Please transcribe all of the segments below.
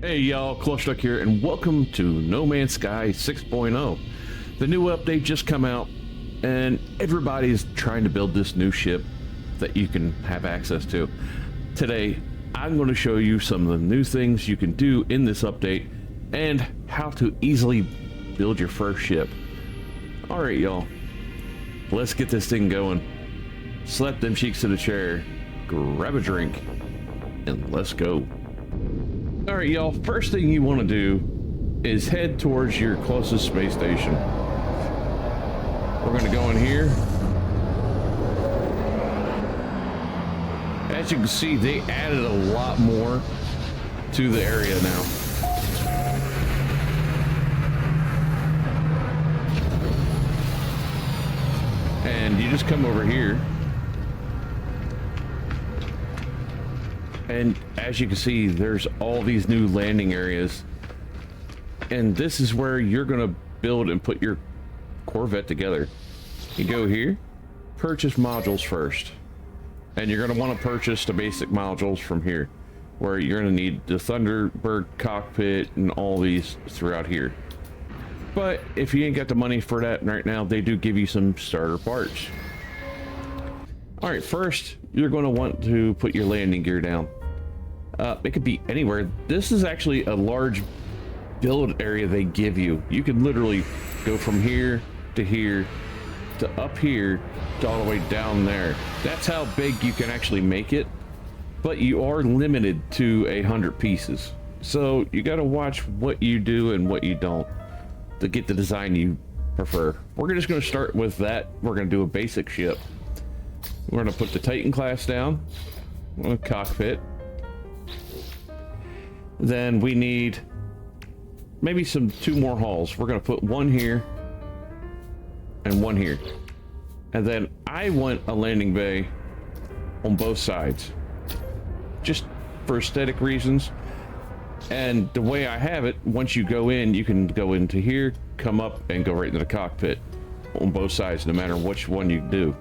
Hey y'all, Clutchduck here, and welcome to No Man's Sky 6.0. The new update just come out, and everybody's trying to build this new ship that you can have access to. Today, I'm going to show you some of the new things you can do in this update, and how to easily build your first ship. Alright y'all, let's get this thing going. Slap them cheeks to the chair, grab a drink, and let's go. Alright y'all, first thing you want to do is head towards your closest space station. We're going to go in here. As you can see, they added a lot more to the area now. And you just come over here. And as you can see, there's all these new landing areas, and this is where you're going to build and put your Corvette together. You go here, purchase modules first, and you're going to want to purchase the basic modules from here, where you're going to need the Thunderbird cockpit and all these throughout here. But if you ain't got the money for that right now, they do give you some starter parts. Alright, first you're going to want to put your landing gear down. It could be anywhere. This is actually a large build area they give you. You can literally go from here to up here to all the way down there. That's how big you can actually make it, but you are limited to 100 pieces. So you got to watch what you do and what you don't to get the design you prefer. We're just going to start with that. We're going to do a basic ship. We're going to put the Titan class down, a cockpit. Then we need maybe two more hulls. We're going to put one here and one here. And then I want a landing bay on both sides, just for aesthetic reasons. And the way I have it, once you go in, you can go into here, come up, and go right into the cockpit on both sides, no matter which one you do.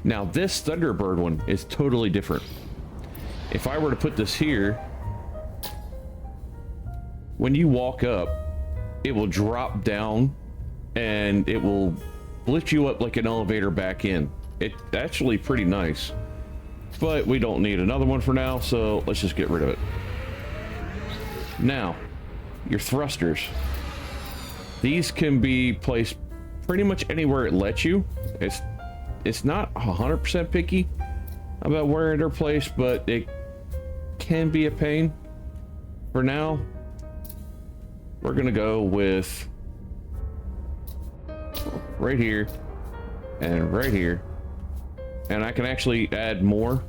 Now this Thunderbird one is totally different. If I were to put this here, when you walk up, it will drop down and it will lift you up like an elevator back in. It's actually pretty nice, but we don't need another one for now, so let's just get rid of it. Now, your thrusters. These can be placed pretty much anywhere it lets you. It's not 100% picky about where they're placed, but it can be a pain. For now, we're gonna go with right here and right here, and I can actually add more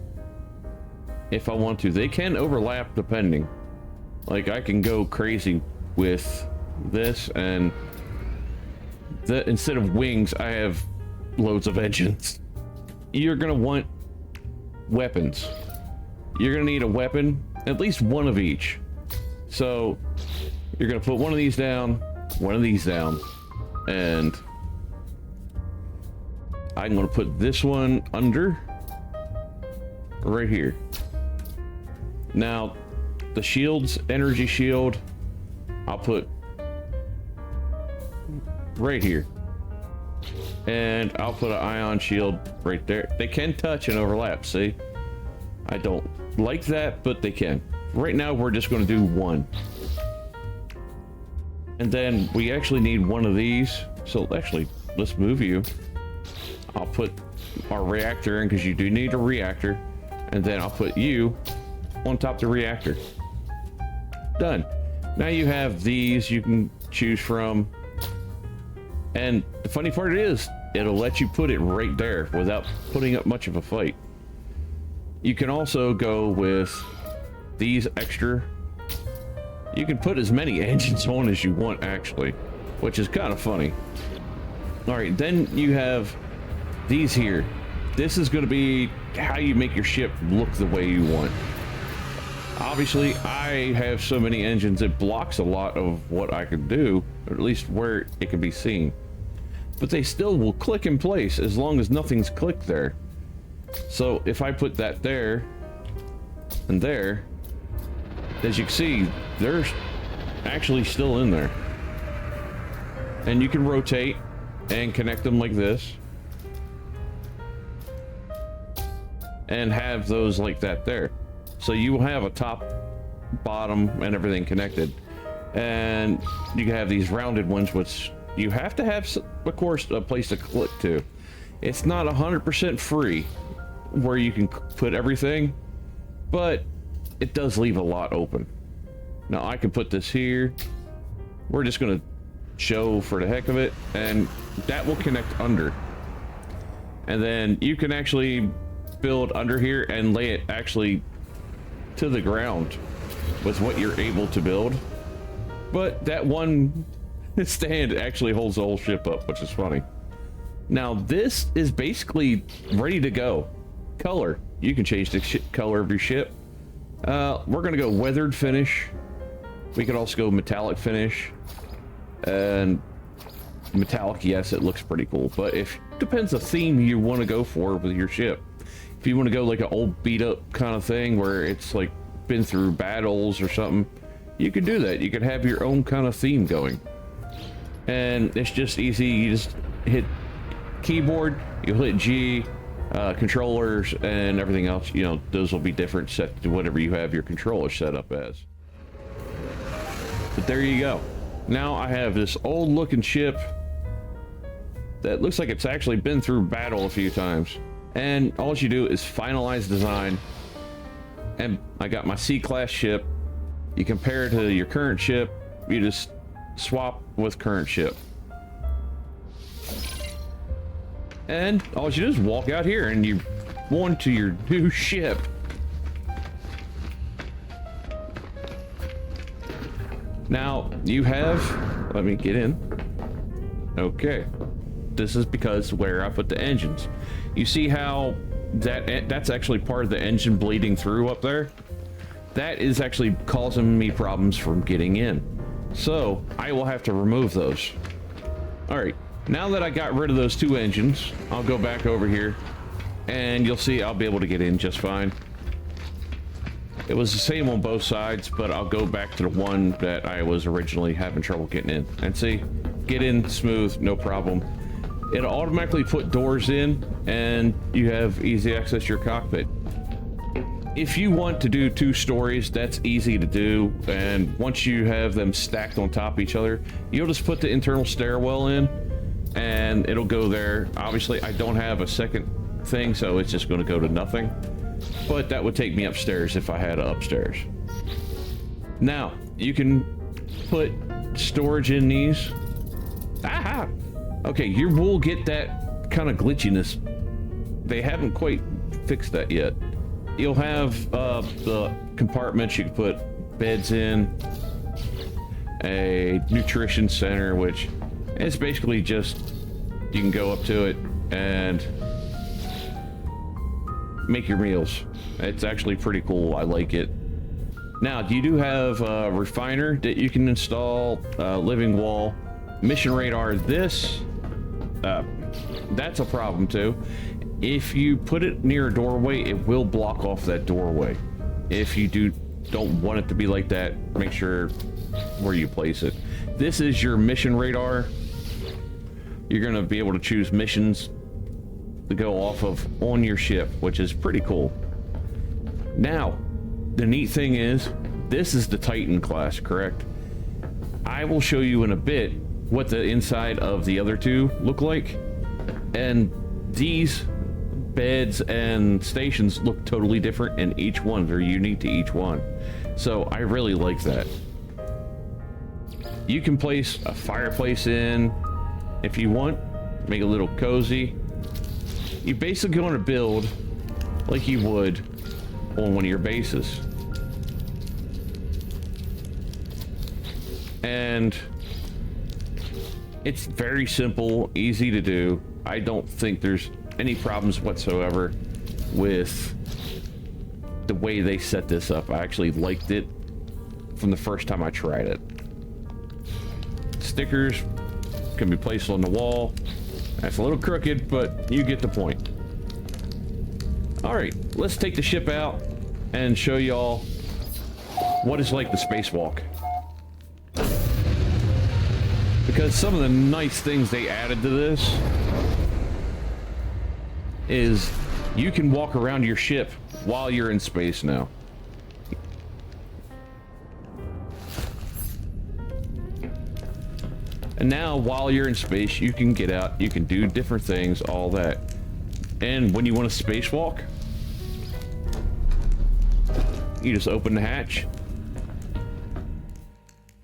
if I want to. They can overlap depending. Like I can go crazy with this, and instead of wings, I have loads of engines. You're gonna want weapons. You're gonna need a weapon, at least one of each. So you're gonna put one of these down, one of these down, and I'm gonna put this one under right here. Now the shields, energy shield, I'll put right here. And I'll put an ion shield right there. They can touch and overlap, see? I don't like that, but they can. Right now, we're just going to do one. And then we actually need one of these. So actually, let's move you. I'll put our reactor in because you do need a reactor. And then I'll put you on top of the reactor. Done. Now you have these you can choose from. And the funny part is, it'll let you put it right there without putting up much of a fight. You can also go with these extra. You can put as many engines on as you want, actually, which is kind of funny. All right, then you have these here. This is going to be how you make your ship look the way you want. Obviously, I have so many engines, it blocks a lot of what I can do, or at least where it can be seen. But they still will click in place as long as nothing's clicked there. So if I put that there and there, as you can see, they're actually still in there. And you can rotate and connect them like this. And have those like that there. So you will have a top, bottom, and everything connected. And you can have these rounded ones, which you have to have, of course, a place to click to. It's not 100% free where you can put everything, but it does leave a lot open. Now I can put this here. We're just gonna show for the heck of it, and that will connect under. And then you can actually build under here and lay it actually to the ground with what you're able to build. But that one stand actually holds the whole ship up, which is funny. Now this is basically ready to go. Color, you can change the color of your ship. We're gonna go weathered finish. We could also go metallic finish. And metallic, yes, it looks pretty cool, but if depends the theme you want to go for with your ship. If you want to go like an old beat up kind of thing where it's like been through battles or something, you can do that. You could have your own kind of theme going, and it's just easy. You just hit keyboard, you hit G, controllers, and everything else, you know, those will be different set to whatever you have your controller set up as. But there you go. Now I have this old looking ship that looks like it's actually been through battle a few times. And all you do is finalize design. And I got my C-class ship. You compare it to your current ship. You just swap with current ship. And all you do is walk out here and you go into your new ship. Now you have, let me get in. Okay, this is because where I put the engines. You see how that's actually part of the engine bleeding through up there? That is actually causing me problems from getting in. So I will have to remove those. All right, now that I got rid of those two engines, I'll go back over here and you'll see I'll be able to get in just fine. It was the same on both sides, but I'll go back to the one that I was originally having trouble getting in. And see, get in smooth, no problem. It'll automatically put doors in, and you have easy access to your cockpit. If you want to do 2 stories, that's easy to do. And once you have them stacked on top of each other, you'll just put the internal stairwell in, and it'll go there. Obviously, I don't have a second thing, so it's just going to go to nothing. But that would take me upstairs if I had upstairs. Now, you can put storage in these. Aha! Okay, you will get that kind of glitchiness. They haven't quite fixed that yet. You'll have the compartments you can put beds in, a nutrition center, which is basically just, you can go up to it and make your meals. It's actually pretty cool. I like it. Now, you do have a refiner that you can install, living wall, mission radar. This, that's a problem too. If you put it near a doorway, it will block off that doorway. If you don't want it to be like that, make sure where you place it. This is your mission radar. You're gonna be able to choose missions to go off of on your ship, which is pretty cool. Now, the neat thing is, this is the Titan class, correct? I will show you in a bit what the inside of the other two look like, and these beds and stations look totally different in each one. They're unique to each one, so I really like that. You can place a fireplace in if you want, make it a little cozy. You basically want to build like you would on one of your bases. And it's very simple, easy to do. I don't think there's any problems whatsoever with the way they set this up. I actually liked it from the first time I tried it. Stickers can be placed on the wall. That's a little crooked, but you get the point. All right, let's take the ship out and show y'all what it's like the spacewalk. because some of the nice things they added to this is you can walk around your ship while you're in space now. And now, while you're in space, you can get out, you can do different things, all that. And when you want to spacewalk, you just open the hatch.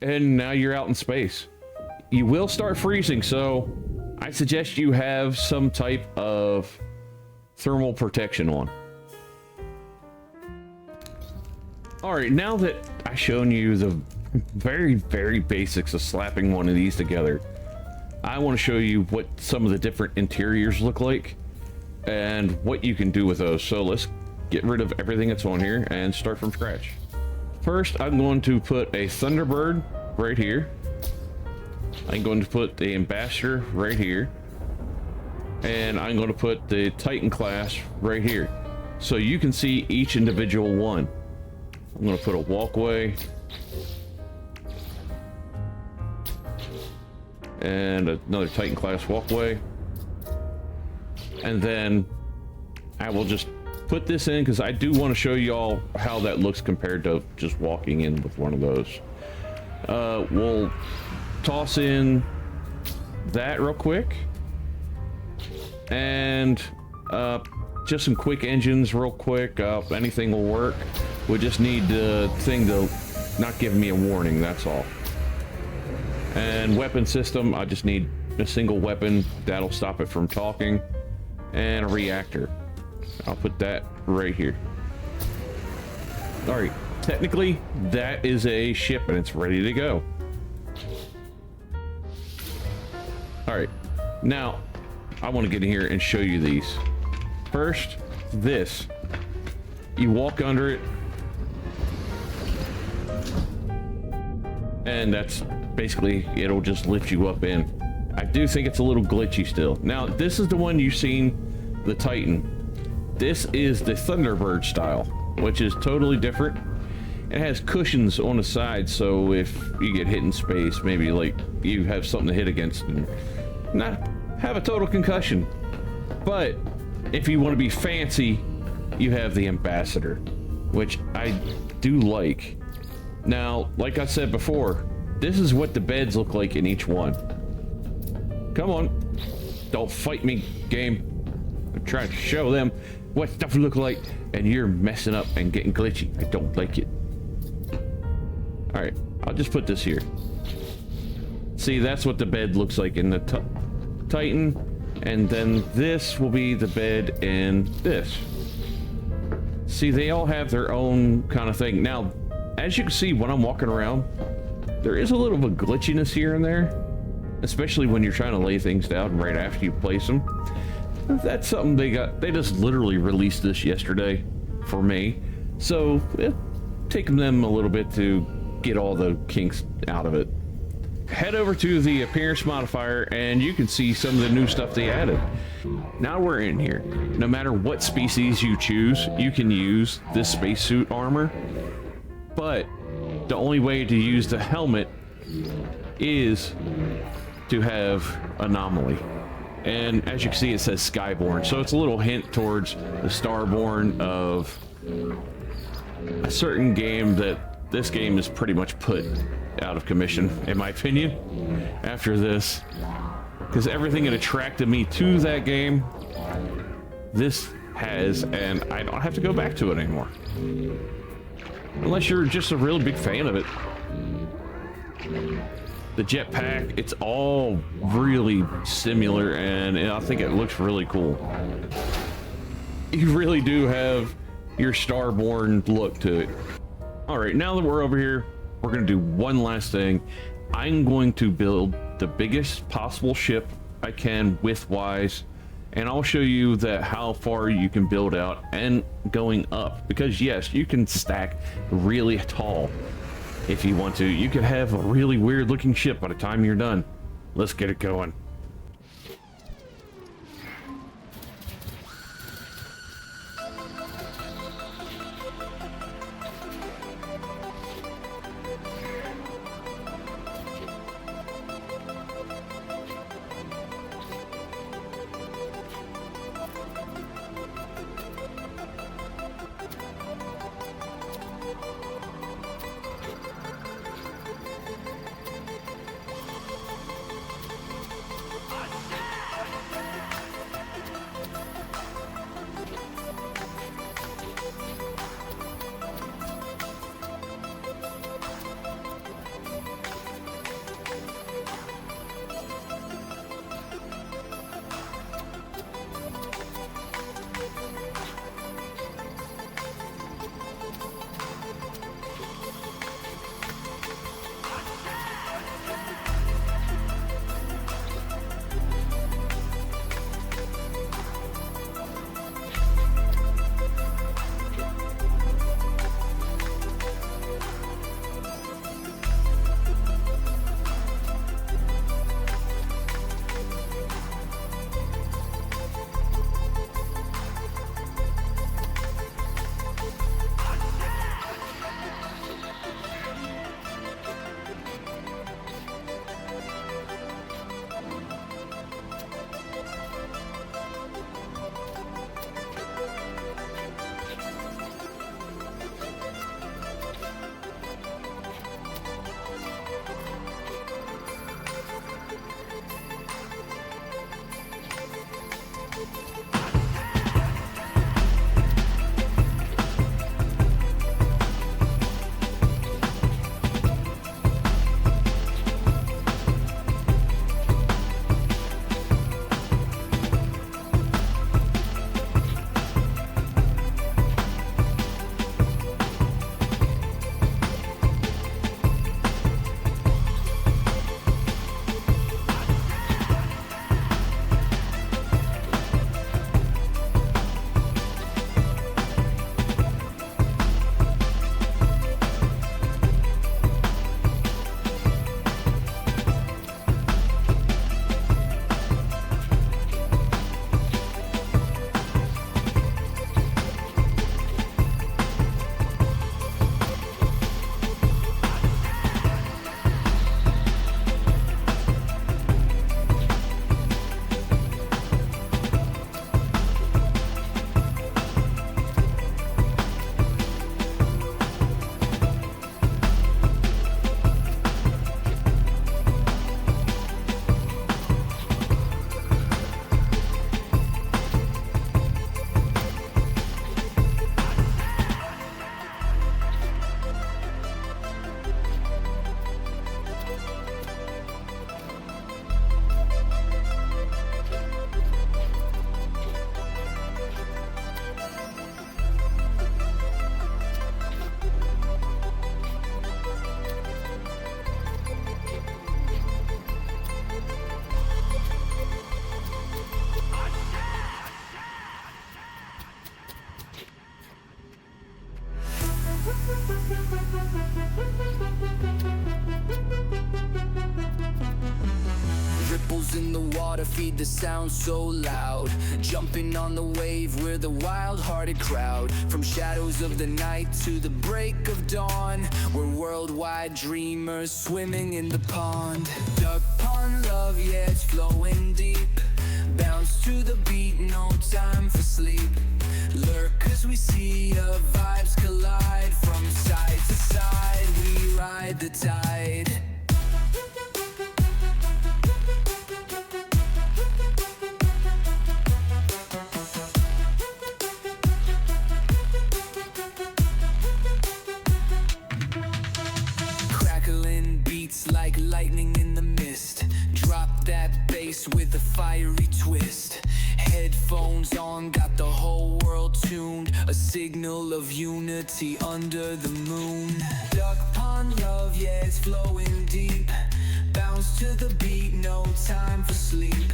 And now you're out in space. You will start freezing, so I suggest you have some type of thermal protection on. Alright, now that I've shown you the very, very basics of slapping one of these together, I want to show you what some of the different interiors look like and what you can do with those. So let's get rid of everything that's on here and start from scratch. First, I'm going to put a Thunderbird right here. I'm going to put the Ambassador right here. And I'm going to put the Titan class right here. So you can see each individual one. I'm going to put a walkway. And another Titan class walkway. And then I will just put this in because I do want to show y'all how that looks compared to just walking in with one of those. We'll toss in that real quick. And just some quick engines real quick. Anything will work. We just need the thing to not give me a warning, that's all. And weapon system, I just need a single weapon that'll stop it from talking, and a reactor. I'll put that right here. All right, technically that is a ship and it's ready to go. All right, now I want to get in here and show you these. First, this. You walk under it, and that's basically, it'll just lift you up in. I do think it's a little glitchy still. Now, this is the one you've seen, the Titan. This is the Thunderbird style, which is totally different. It has cushions on the side, so if you get hit in space, maybe like you have something to hit against and not have a total concussion. But if you want to be fancy, you have the Ambassador, which I do like. Now, like I said before, this is what the beds look like in each one. Come on, don't fight me, game. I'm trying to show them what stuff look like, and you're messing up and getting glitchy. I don't like it. All right, I'll just put this here. See, that's what the bed looks like in the Titan, and then this will be the bed in this. See, they all have their own kind of thing. Now, as you can see, when I'm walking around, there is a little bit of glitchiness here and there, especially when you're trying to lay things down right after you place them. That's something they just literally released this yesterday for me, so it'll take them a little bit to get all the kinks out of it. Head over to the appearance modifier and you can see some of the new stuff they added. Now we're in here. No matter what species you choose, you can use this spacesuit armor, but the only way to use the helmet is to have anomaly. And as you can see, it says SKYBORN, so it's a little hint towards the Starborn of a certain game that this game is pretty much put out of commission, in my opinion, after this. Because everything that attracted me to that game, this has, and I don't have to go back to it anymore. Unless you're just a really big fan of it. The jetpack, it's all really similar, and I think it looks really cool. You really do have your Starborn look to it. All right, now that we're over here, we're gonna do one last thing. I'm going to build the biggest possible ship I can width-wise, and I'll show you that how far you can build out and going up, because yes, you can stack really tall if you want to. You could have a really weird looking ship by the time you're done. Let's get it going. Ripples in the water feed the sound so loud. Jumping on the wave, we're the wild-hearted crowd. From shadows of the night to the break of dawn, we're worldwide dreamers swimming in the pond. Duck pond love, yeah, it's flowing deep. Bounce to the beat, no time for sleep. Lurk cause we see our vibes collide. From side to side, we ride the tide. Like lightning in the mist. Drop that bass with a fiery twist. Headphones on, got the whole world tuned. A signal of unity under the moon. Duck pond love, yeah, it's flowing deep. Bounce to the beat, no time for sleep.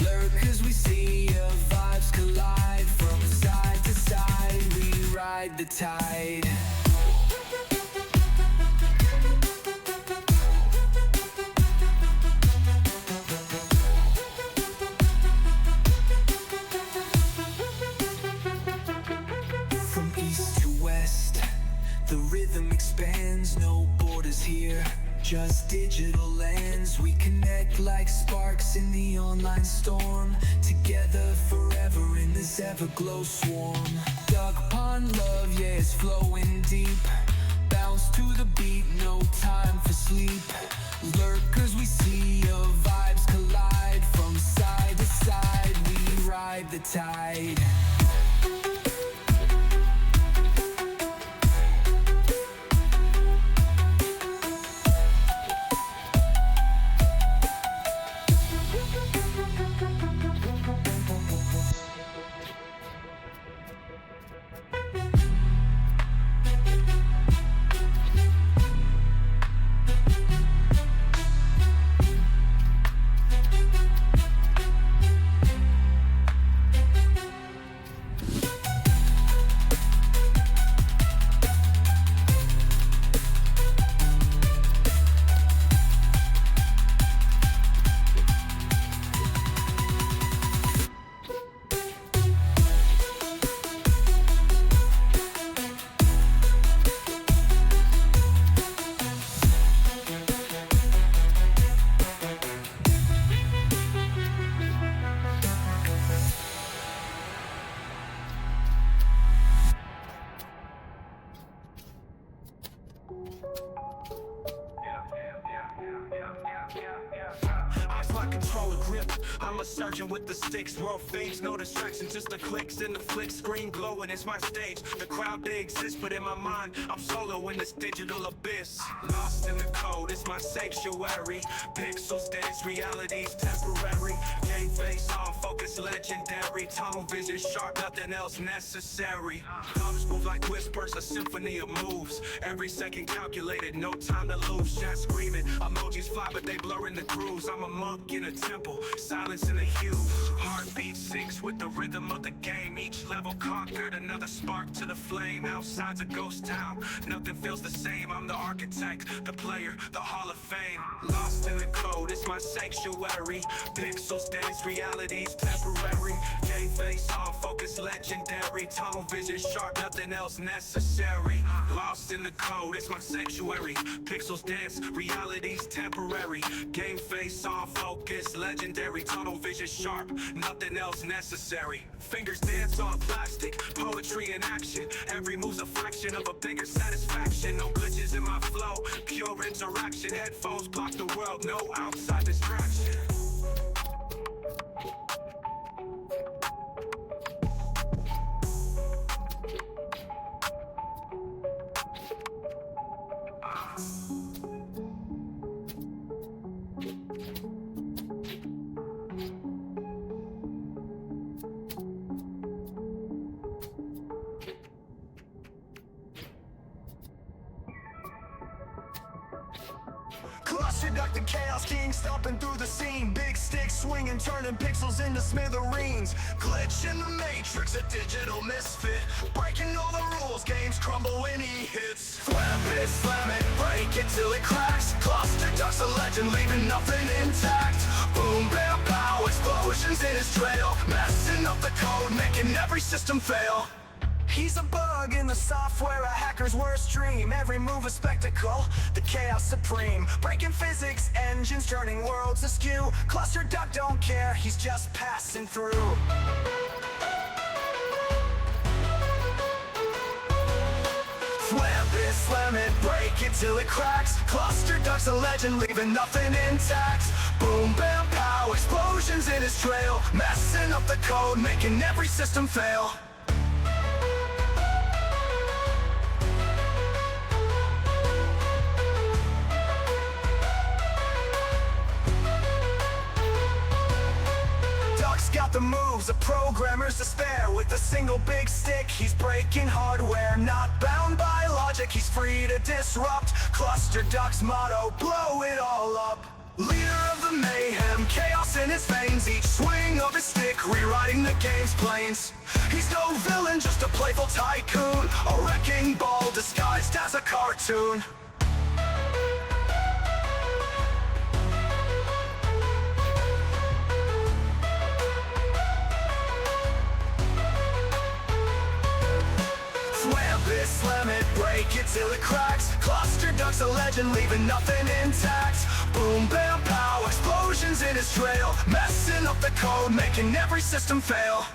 Lurk cause we see our vibes collide. From side to side, we ride the tide. The rhythm expands, no borders here. Just digital lands, we connect like sparks in the online storm. Together forever in this everglow swarm. Duck pond love, yeah, it's flowing deep. Bounce to the beat, no time for sleep. Lurk cause we see our vibes collide. From side to side, we ride the tide. I'm a surgeon with the sticks, world fades, no distraction, just the clicks in the flick screen glowing. It's my stage, the crowd they exist, but in my mind, I'm solo in this digital abyss. Lost in the code, it's my sanctuary. Pixels dance, reality's temporary. Game face on, focus legendary. Tunnel vision sharp, nothing else necessary. Thumbs move like whispers, a symphony of moves. Every second calculated, no time to lose. Chat screaming, emojis fly, but they blur in the grooves. I'm a monk in a temple, silence in the hue. Heartbeat syncs with the rhythm of the game. Each level conquered, another spark to the flame. Outside's a ghost town, nothing feels the same. I'm the architect, the player, the Hall of Fame. Lost in the code, it's my sanctuary. Pixels dance, reality's temporary. Game face on, focus legendary. Tunnel vision sharp, nothing else necessary. Lost in the code, it's my sanctuary. Pixels dance, reality's temporary. Game face on, focus legendary. Tunnel vision sharp, nothing else necessary. Fingers dance on plastic, poetry in action. Every move's a fraction of a bigger satisfaction. No glitches in my flow, pure interaction. Headphones block the world, no outside distraction. Seduct the chaos king, stomping through the scene. Big sticks swinging, turning pixels into smithereens. Glitch in the matrix, a digital misfit. Breaking all the rules, games crumble when he hits. Flap it, slam it, break it till it cracks. Cluster ducks a legend, leaving nothing intact. Boom, bam, pow, explosions in his trail, messing up the code, making every system fail. He's a bug in the software, a hacker's worst dream. Every move a spectacle, the chaos supreme. Breaking physics, engines turning worlds askew. Cluster duck don't care, he's just passing through. Slam it, slam it, break it till it cracks. Cluster duck's a legend, leaving nothing intact. Boom, bam, pow, explosions in his trail, messing up the code, making every system fail. Got the moves, a programmer's despair. With a single big stick, he's breaking hardware. Not bound by logic, he's free to disrupt. Cluster Duck's motto, blow it all up. Leader of the mayhem, chaos in his veins. Each swing of his stick, rewriting the game's planes. He's no villain, just a playful tycoon. A wrecking ball disguised as a cartoon. Slam it, break it till it cracks. Cluster Duck's a legend, leaving nothing intact. Boom, bam, pow, explosions in his trail, messing up the code, making every system fail.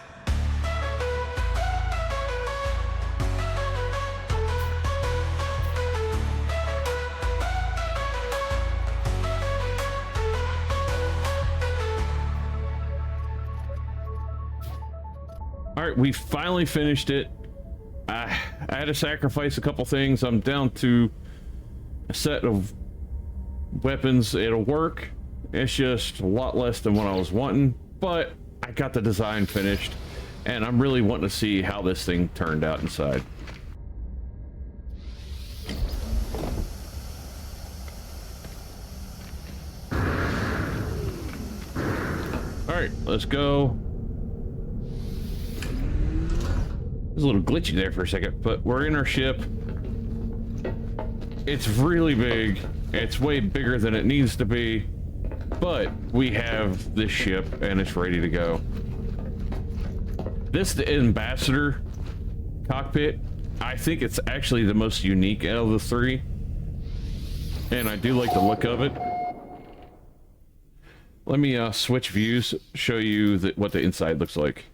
All right, we finally finished it. I had to sacrifice a couple things. I'm down to a set of weapons. It'll work. It's just a lot less than what I was wanting, but I got the design finished, and I'm really wanting to see how this thing turned out inside. All right, let's go. It was a little glitchy there for a second, but we're in our ship. It's really big. It's way bigger than it needs to be, but we have this ship and it's ready to go. This, the Ambassador cockpit, I think it's actually the most unique out of the three, and I do like the look of it. Let me switch views, show you what the inside looks like.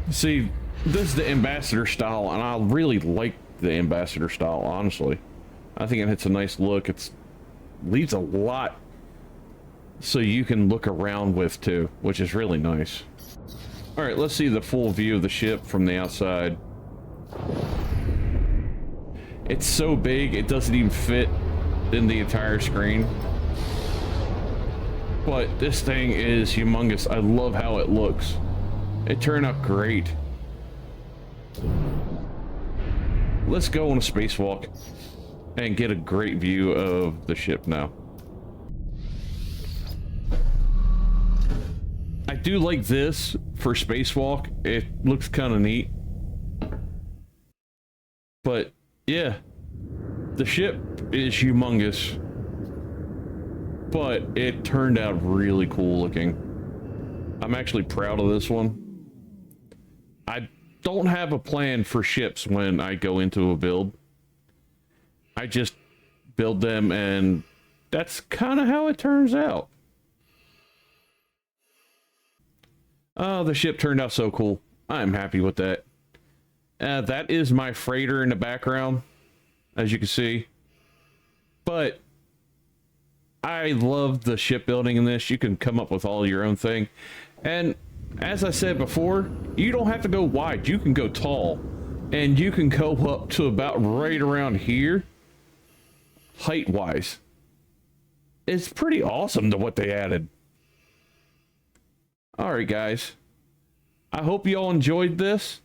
See, this is the Ambassador style, and I really like the Ambassador style, honestly. I think it hits a nice look. It's leaves a lot so you can look around with too, which is really nice. All right, let's see the full view of the ship from the outside. It's so big, it doesn't even fit in the entire screen. But this thing is humongous. I love how it looks. It turned out great. Let's go on a spacewalk and get a great view of the ship now. I do like this for spacewalk. It looks kind of neat. But yeah, the ship is humongous, but it turned out really cool looking. I'm actually proud of this one. I don't have a plan for ships when I go into a build. I just build them, and that's kind of how it turns out. Oh, the ship turned out so cool. I'm happy with that. That is my freighter in the background, as you can see. But I love the shipbuilding in this. You can come up with all your own thing. And as I said before, you don't have to go wide. You can go tall. And you can go up to about right around here, height-wise. It's pretty awesome to what they added. Alright, guys. I hope you all enjoyed this.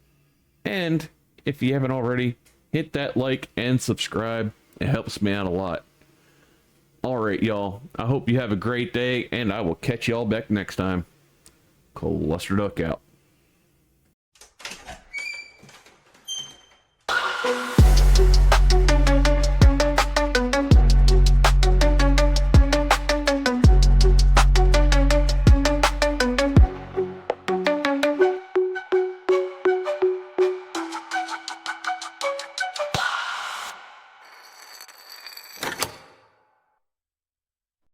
And if you haven't already, hit that like and subscribe. It helps me out a lot. Alright, y'all. I hope you have a great day, and I will catch y'all back next time. Cluster Duck out.